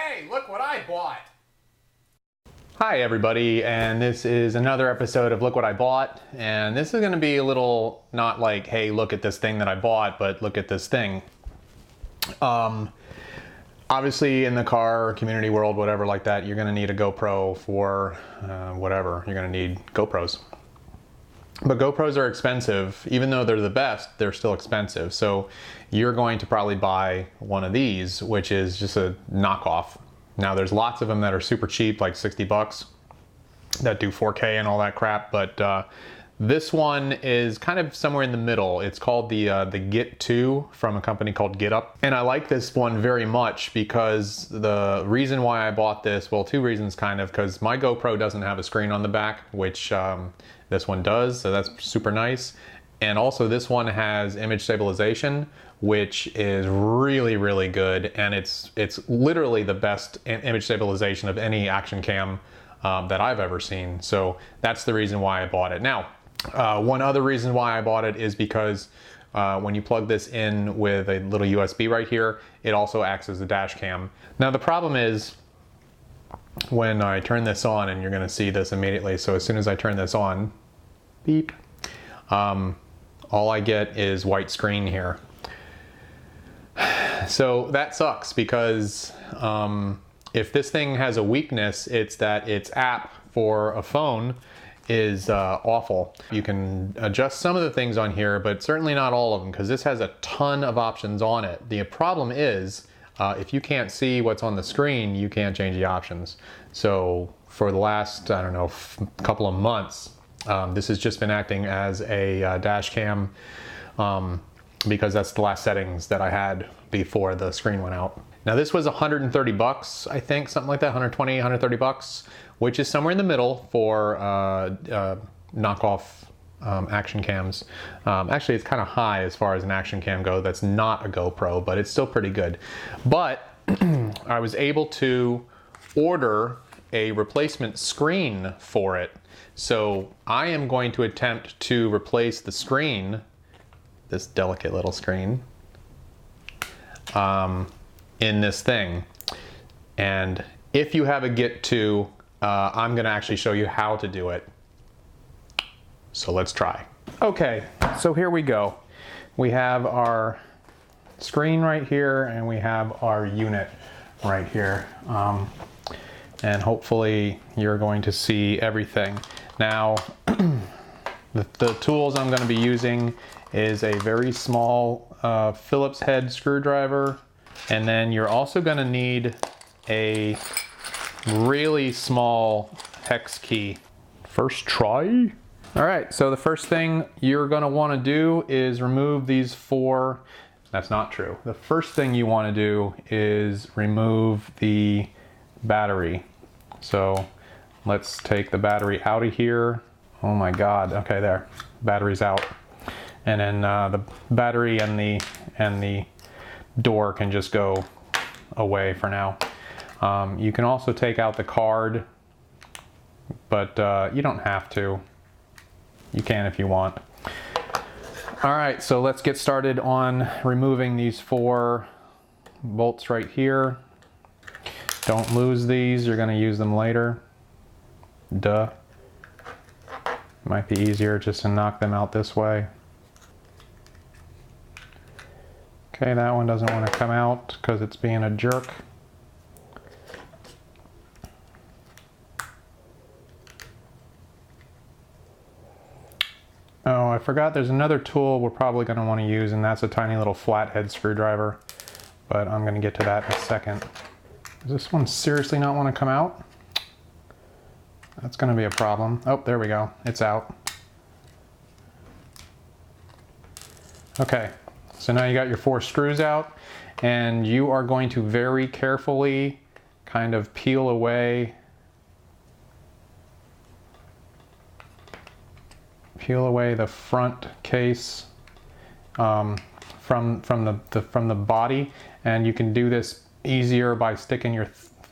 Hey, look what I bought! Hi everybody, and this is another episode of Look What I Bought, and this is going to be a little, not like, hey, look at this thing that I bought, but look at this thing. Obviously in the car, community world, whatever like that, you're going to need a GoPro for whatever. You're going to need GoPros. But GoPros are expensive. Even though they're the best, they're still expensive. So you're going to probably buy one of these, which is just a knockoff. Now there's lots of them that are super cheap, like 60 bucks, that do 4K and all that crap. But this one is kind of somewhere in the middle. It's called the Git2 from a company called Git Up. And I like this one very much because the reason why I bought this, well, two reasons kind of, because my GoPro doesn't have a screen on the back, which this one does, so that's super nice. And also this one has image stabilization, which is really, really good. And it's literally the best image stabilization of any action cam that I've ever seen. So that's the reason why I bought it. Now, one other reason why I bought it is because when you plug this in with a little USB right here, it also acts as a dash cam. Now the problem is when I turn this on, and you're gonna see this immediately, so as soon as I turn this on, beep, all I get is white screen here. So that sucks because if this thing has a weakness, it's that its app for a phone is awful. You can adjust some of the things on here, but certainly not all of them, because this has a ton of options on it. The problem is if you can't see what's on the screen, you can't change the options. So for the last, I don't know, couple of months, this has just been acting as a dash cam because that's the last settings that I had before the screen went out. Now this was 130 bucks, I think, something like that, 120, 130 bucks, which is somewhere in the middle for knockoff action cams. Actually, it's kind of high as far as an action cam goes. That's not a GoPro, but it's still pretty good. But I was able to order a replacement screen for it. So I am going to attempt to replace the screen, this delicate little screen, in this thing. And if you have a Git2, I'm going to actually show you how to do it. So let's try. Okay, so here we go. We have our screen right here, and we have our unit right here. And hopefully you're going to see everything. Now, the tools I'm going to be using is a very small Phillips head screwdriver, and then you're also going to need a really small hex key. First try. All right, so the first thing you're going to want to do is remove these four. That's not true. The first thing you want to do is remove the battery. So let's take the battery out of here. Oh my God, okay, there, battery's out. And then the battery and the door can just go away for now. You can also take out the card, but you don't have to. You can if you want. All right, so let's get started on removing these four bolts right here. Don't lose these, you're gonna use them later. Duh. Might be easier just to knock them out this way. Okay, that one doesn't want to come out because it's being a jerk. Oh, I forgot there's another tool we're probably going to want to use, and that's a tiny little flathead screwdriver. But I'm going to get to that in a second. Does this one seriously not want to come out? That's going to be a problem. Oh, there we go. It's out. Okay, so now you got your four screws out, and you are going to very carefully kind of peel away the front case from the body, and you can do this easier by sticking your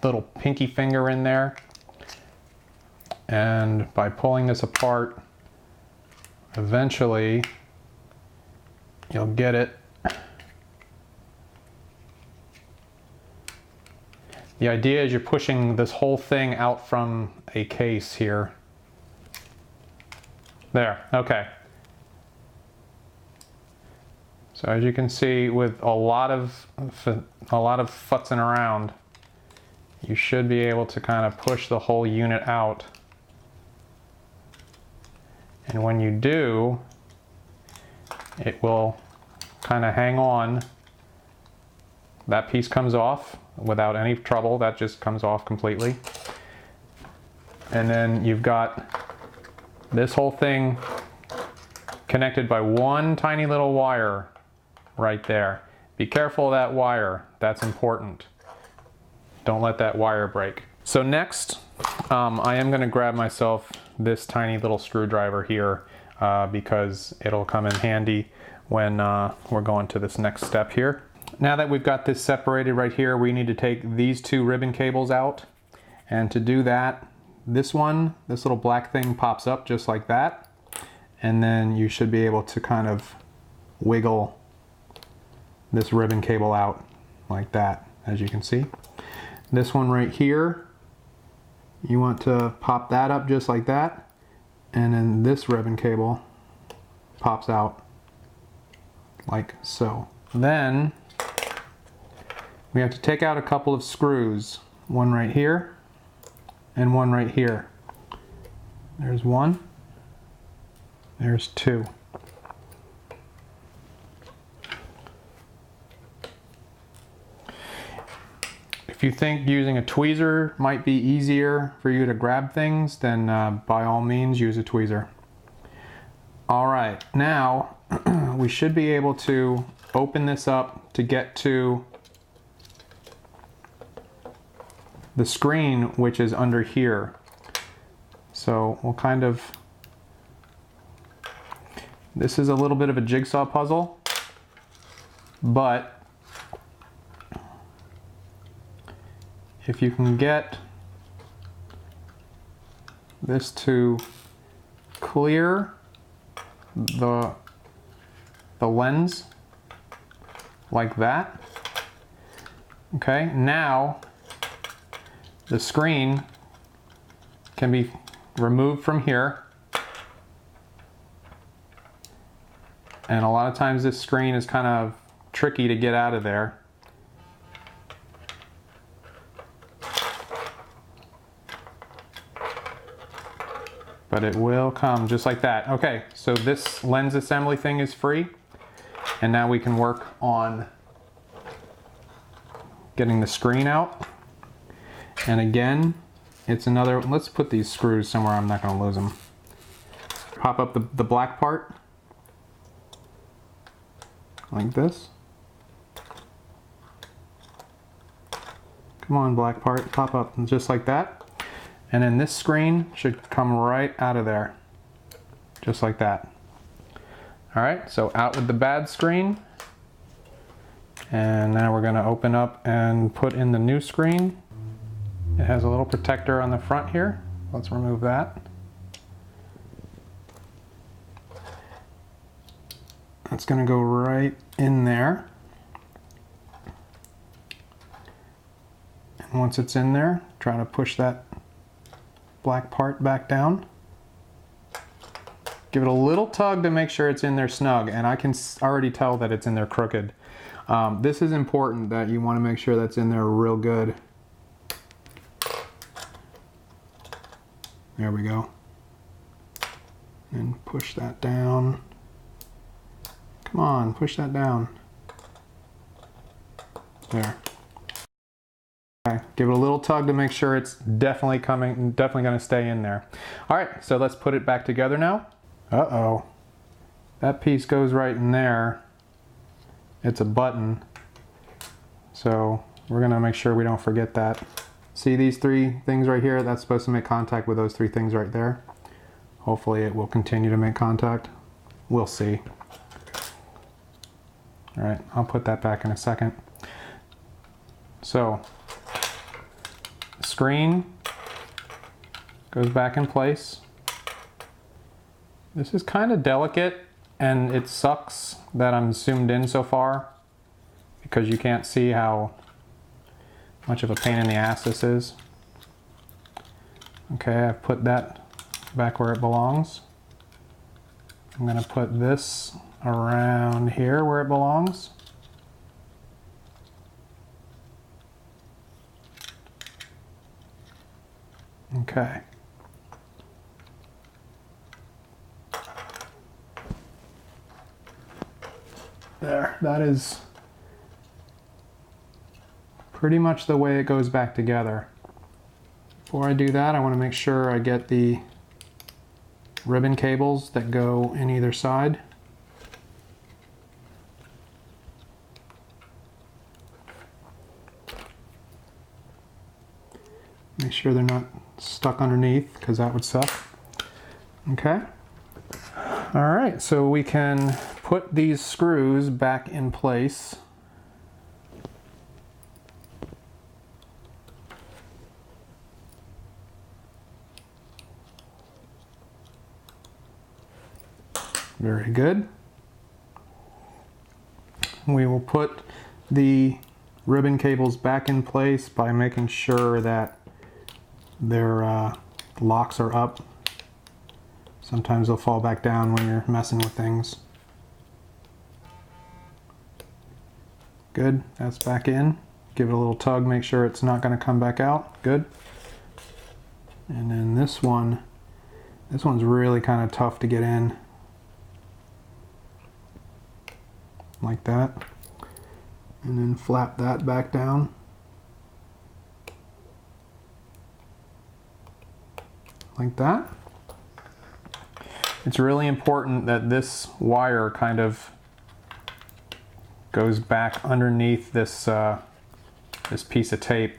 little pinky finger in there, and by pulling this apart, eventually you'll get it The idea is you're pushing this whole thing out from a case here. There, okay. So as you can see, with a lot of futzing around, you should be able to kind of push the whole unit out. And when you do, it will kind of hang on. That piece comes off without any trouble. That just comes off completely. And then you've got this whole thing connected by one tiny little wire right there. Be careful of that wire. That's important. Don't let that wire break. So next, I am going to grab myself this tiny little screwdriver here because it'll come in handy when we're going to this next step here. Now that we've got this separated right here, we need to take these two ribbon cables out. And to do that, this little black thing pops up just like that. And then you should be able to kind of wiggle this ribbon cable out like that, as you can see. This one right here, you want to pop that up just like that, and then this ribbon cable pops out like so. Then we have to take out a couple of screws, one right here and one right here. There's one, there's two. If you think using a tweezer might be easier for you to grab things, then by all means use a tweezer. All right, now we should be able to open this up to get to the screen, which is under here. So we'll kind of, this is a little bit of a jigsaw puzzle, but if you can get this to clear the lens like that, okay, now the screen can be removed from here. And a lot of times this screen is kind of tricky to get out of there. But it will come just like that. Okay, so this lens assembly thing is free. And now we can work on getting the screen out. And again, it's another, let's put these screws somewhere I'm not gonna lose them. Pop up the black part, like this. Come on, black part, pop up just like that. And then this screen should come right out of there, just like that. All right, so out with the bad screen. And now we're gonna open up and put in the new screen. It has a little protector on the front here. Let's remove that. That's gonna go right in there. And once it's in there, try to push that black part back down. Give it a little tug to make sure it's in there snug, and I can already tell that it's in there crooked. This is important, that you want to make sure that's in there real good. There we go. And push that down. Come on, push that down. There. Okay, give it a little tug to make sure it's definitely going to stay in there. All right, so let's put it back together now. Uh-oh. That piece goes right in there. It's a button. So we're going to make sure we don't forget that. See these three things right here? That's supposed to make contact with those three things right there. Hopefully it will continue to make contact. We'll see. All right, I'll put that back in a second. So, screen goes back in place. This is kind of delicate, and it sucks that I'm zoomed in so far because you can't see how much of a pain in the ass this is. Okay, I've put that back where it belongs. I'm going to put this around here where it belongs. Okay. There, that is pretty much the way it goes back together. Before I do that, I want to make sure I get the ribbon cables that go in either side. Make sure they're not stuck underneath, because that would suck. Okay. All right, so we can put these screws back in place. Very good. We will put the ribbon cables back in place by making sure that their locks are up. Sometimes they'll fall back down when you're messing with things. Good, that's back in. Give it a little tug, make sure it's not going to come back out. Good. And then this one's really kind of tough to get in. Like that. And then flap that back down. Like that. It's really important that this wire kind of goes back underneath this this piece of tape,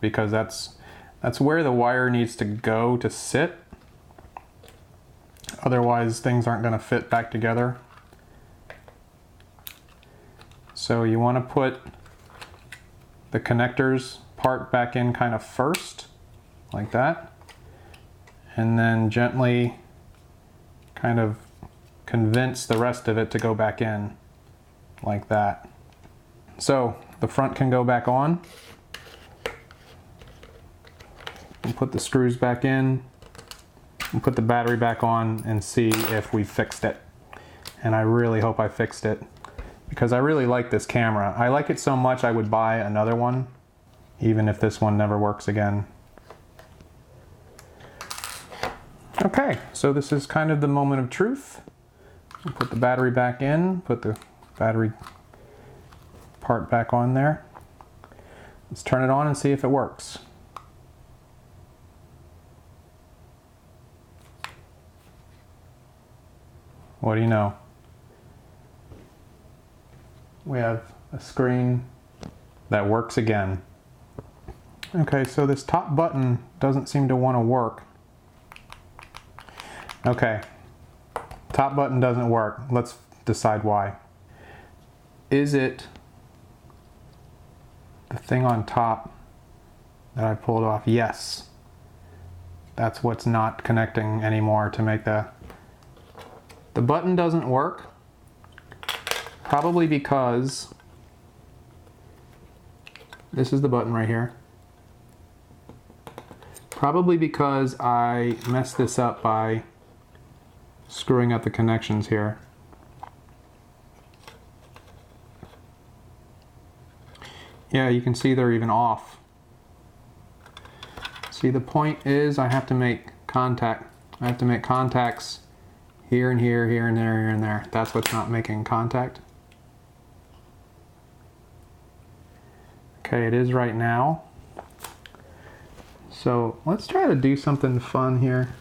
because that's where the wire needs to go to sit. Otherwise things aren't going to fit back together. So you want to put the connectors part back in kind of first, like that, and then gently kind of convince the rest of it to go back in, like that. So the front can go back on. And put the screws back in, and put the battery back on and see if we fixed it. And I really hope I fixed it, because I really like this camera. I like it so much I would buy another one, even if this one never works again. Okay, so this is kind of the moment of truth. We'll put the battery back in, put the battery part back on there. Let's turn it on and see if it works. What do you know? We have a screen that works again. Okay, so this top button doesn't seem to want to work. Okay, top button doesn't work. Let's decide why. Is it the thing on top that I pulled off? Yes. That's what's not connecting anymore to make the button doesn't work. Probably because this is the button right here. Probably because I messed this up by screwing up the connections here. Yeah, you can see they're even off. See, the point is I have to make contact. I have to make contacts here and here, here and there, here and there. That's what's not making contact. Okay, it is right now. So let's try to do something fun here.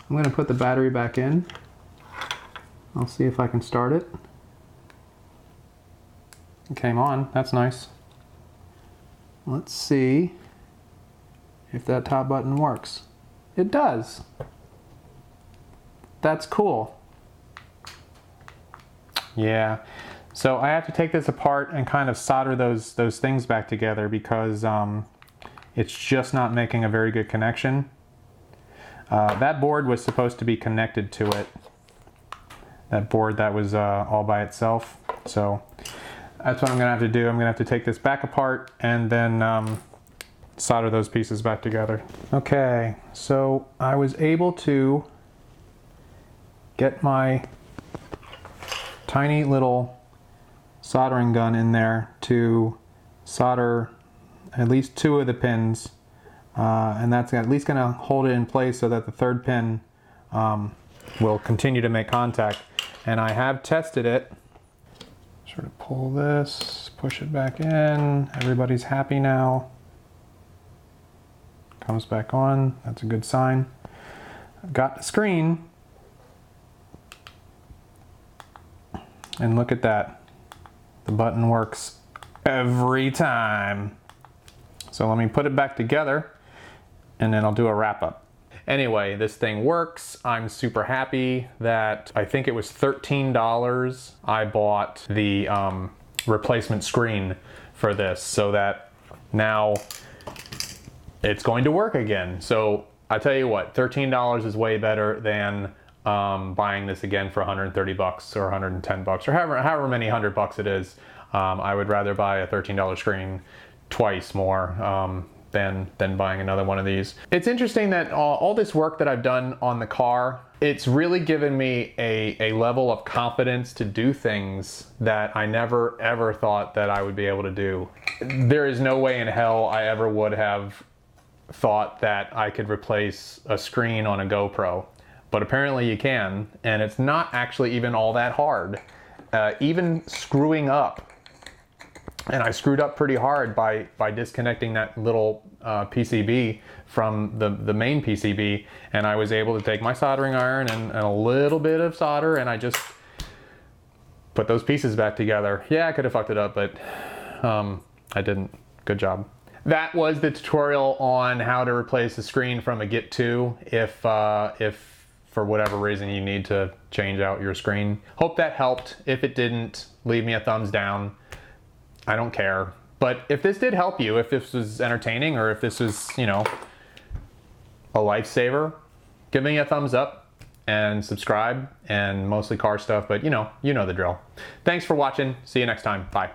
I'm going to put the battery back in. I'll see if I can start it. It came on, that's nice. Let's see if that top button works. It does. That's cool. Yeah, so I have to take this apart and kind of solder those things back together, because it's just not making a very good connection. That board was supposed to be connected to it. That board that was all by itself. So that's what I'm gonna have to do. I'm gonna have to take this back apart and then solder those pieces back together. Okay, so I was able to get my tiny little soldering gun in there to solder at least 2 of the pins, and that's at least going to hold it in place so that the third pin will continue to make contact. And I have tested it. Sort of pull this, push it back in. Everybody's happy now. Comes back on. That's a good sign. I've got the screen. And look at that. The button works every time. So let me put it back together and then I'll do a wrap up. Anyway, this thing works. I'm super happy that I think it was $13 I bought the replacement screen for this, so that now it's going to work again. So I tell you what, $13 is way better than buying this again for 130 bucks or 110 bucks or however many $100 it is. I would rather buy a $13 screen twice more than buying another one of these. It's interesting that all this work that I've done on the car, it's really given me a level of confidence to do things that I never ever thought that I would be able to do. There is no way in hell I ever would have thought that I could replace a screen on a GoPro, but apparently you can, and it's not actually even all that hard. Even screwing up, and I screwed up pretty hard by disconnecting that little PCB from the main PCB, and I was able to take my soldering iron and a little bit of solder, and I just put those pieces back together. Yeah, I could have fucked it up, but I didn't. Good job. That was the tutorial on how to replace the screen from a Git2 if for whatever reason you need to change out your screen. Hope that helped. If it didn't, leave me a thumbs down. I don't care. But if this did help you, if this was entertaining, or if this was, you know, a lifesaver, give me a thumbs up and subscribe, and mostly car stuff, but you know the drill. Thanks for watching. See you next time. Bye.